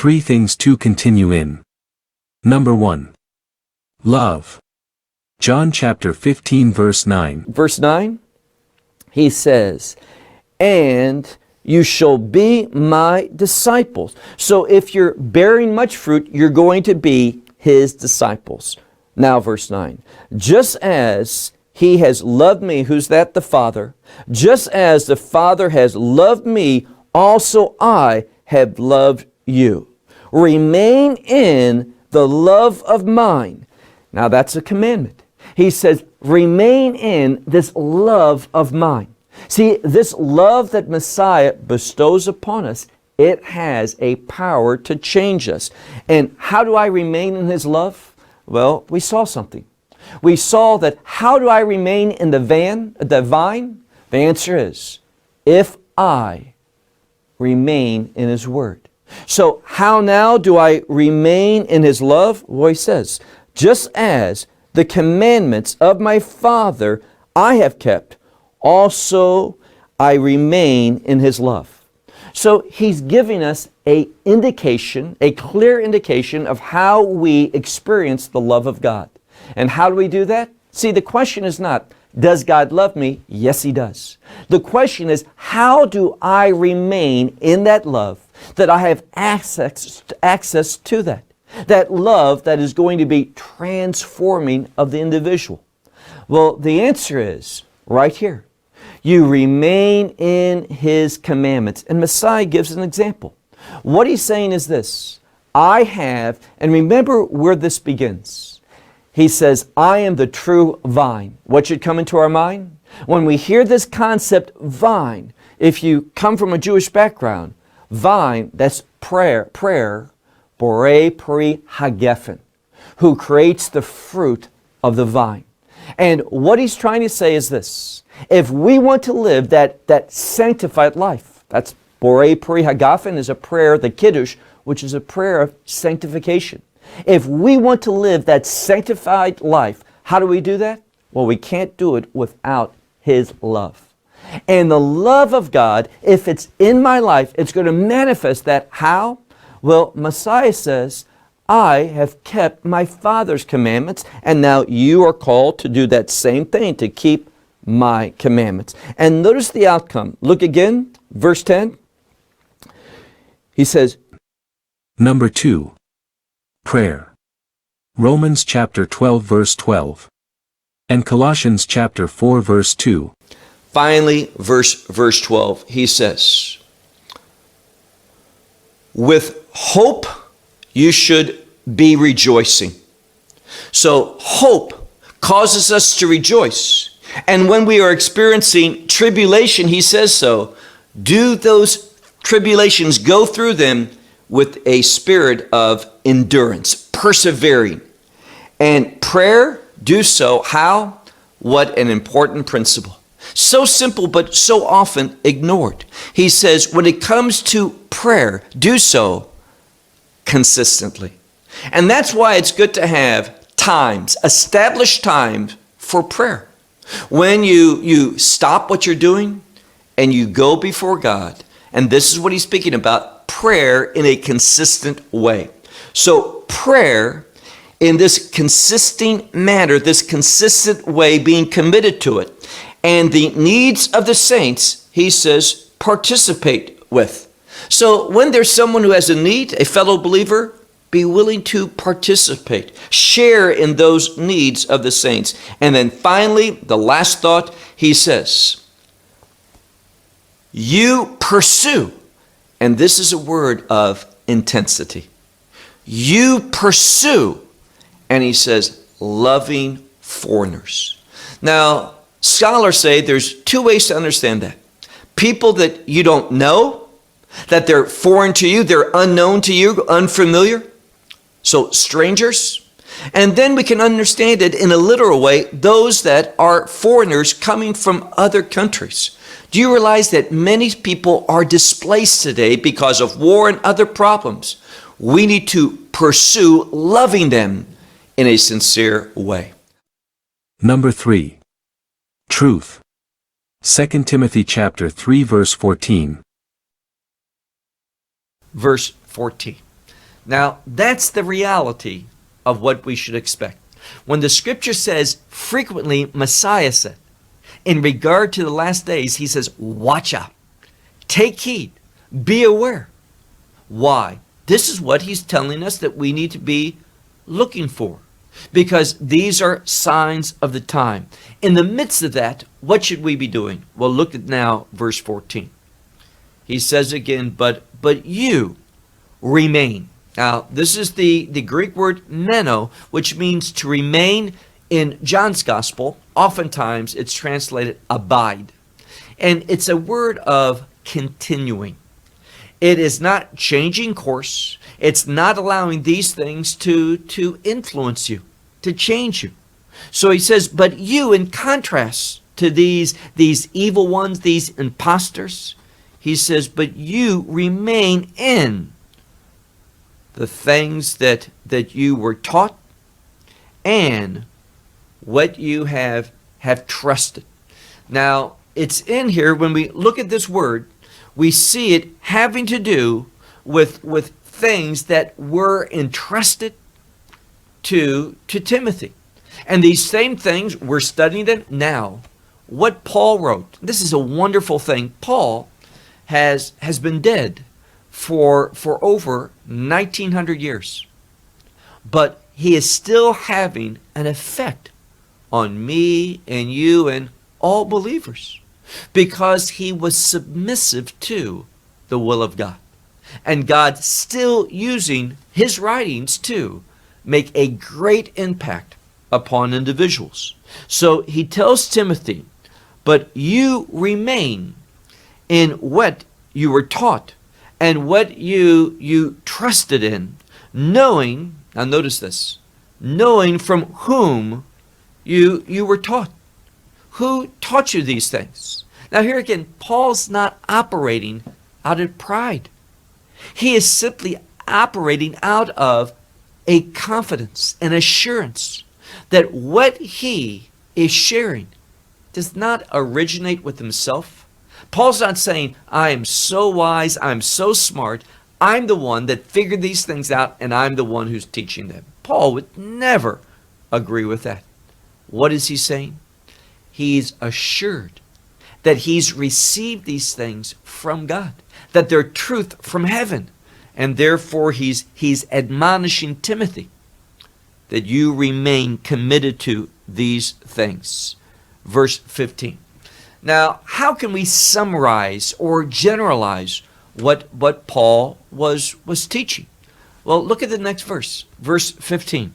3 things to continue in. Number 1. Love. John chapter 15 verse 9. Verse 9, he says, and you shall be my disciples. So if you're bearing much fruit, you're going to be his disciples. Now verse 9, just as he has loved me, who's that? The Father. Just as the Father has loved me, also I have loved you. Remain in the love of mine. Now that's a commandment. He says, remain in this love of mine. See, this love that Messiah bestows upon us, it has a power to change us. And how do I remain in his love? Well, we saw something. We saw that how do I remain in the vine? The answer is, if I remain in his word. So how now do I remain in his love? Well, he says, just as the commandments of my Father I have kept, also I remain in his love. So he's giving us a clear indication of how we experience the love of God. And how do we do that? See, the question is not, does God love me? Yes, he does. The question is, how do I remain in that love, that I have access to that? That love that is going to be transforming of the individual. Well, the answer is right here. You remain in his commandments. And Messiah gives an example. What he's saying is this. I have, and remember where this begins. He says, I am the true vine. What should come into our mind? When we hear this concept, vine, if you come from a Jewish background, vine, that's prayer, borei pri hagefen, who creates the fruit of the vine. And what he's trying to say is this. If we want to live that sanctified life, that's borei pri hagefen is a prayer, the Kiddush, which is a prayer of sanctification. If we want to live that sanctified life, how do we do that? Well, we can't do it without his love. And the love of God, if it's in my life, it's going to manifest that. How? Well, Messiah says, I have kept my Father's commandments, and now you are called to do that same thing, to keep my commandments. And notice the outcome. Look again, verse 10. He says, Number 2. Prayer. Romans chapter 12 verse 12. And Colossians chapter 4 verse 2. Finally, verse 12, he says, with hope you should be rejoicing. So hope causes us to rejoice. And when we are experiencing tribulation, he says so, do those tribulations go through them with a spirit of endurance, persevering. And prayer, do so. How? What an important principle. So simple, but so often ignored. He says, when it comes to prayer, do so consistently. And that's why it's good to have times, established times for prayer. When you stop what you're doing and you go before God, and this is what he's speaking about, prayer in a consistent way. So prayer in this consistent manner, this consistent way, being committed to it, and the needs of the saints, he says, participate with. So when there's someone who has a need, a fellow believer, be willing to participate, share in those needs of the saints. And then finally, the last thought, he says, you pursue, and this is a word of intensity. You pursue, and he says, loving foreigners. Now, scholars say there's two ways to understand that. People that you don't know, that they're foreign to you, they're unknown to you, unfamiliar. So strangers. And then we can understand it in a literal way, those that are foreigners coming from other countries. Do you realize that many people are displaced today because of war and other problems? We need to pursue loving them in a sincere way. Number 3. Truth. 2 Timothy chapter 3 verse 14. Verse 14. Now, that's the reality of what we should expect. When the scripture says, frequently Messiah said, in regard to the last days, he says, watch out, take heed, be aware. Why? This is what he's telling us that we need to be looking for, because these are signs of the time. In the midst of that, what should we be doing? Well, look at now verse 14. He says again, but you remain. Now, this is the Greek word meno, which means to remain. In John's gospel, oftentimes it's translated abide. And it's a word of continuing. It is not changing course. It's not allowing these things to influence you, to change you. So he says, but you, in contrast to these evil ones, these imposters, he says, but you remain in the things that you were taught and what you have trusted. Now, it's in here, when we look at this word, we see it having to do with things that were entrusted to Timothy. And these same things, we're studying them now. What Paul wrote, this is a wonderful thing. Paul has been dead for over 1900 years. But he is still having an effect on me and you and all believers, because he was submissive to the will of God. And God still using his writings to make a great impact upon individuals. So he tells Timothy, but you remain in what you were taught and what you trusted in, knowing, now notice this, knowing from whom you were taught. Who taught you these things? Now here again, Paul's not operating out of pride. He is simply operating out of a confidence, an assurance that what he is sharing does not originate with himself. Paul's not saying, I am so wise, I'm so smart, I'm the one that figured these things out, and I'm the one who's teaching them. Paul would never agree with that. What is he saying? He's assured that he's received these things from God, that they're truth from heaven, and therefore he's admonishing Timothy that you remain committed to these things. Verse 15. Now, how can we summarize or generalize what Paul was teaching? Well, look at the next verse, verse 15.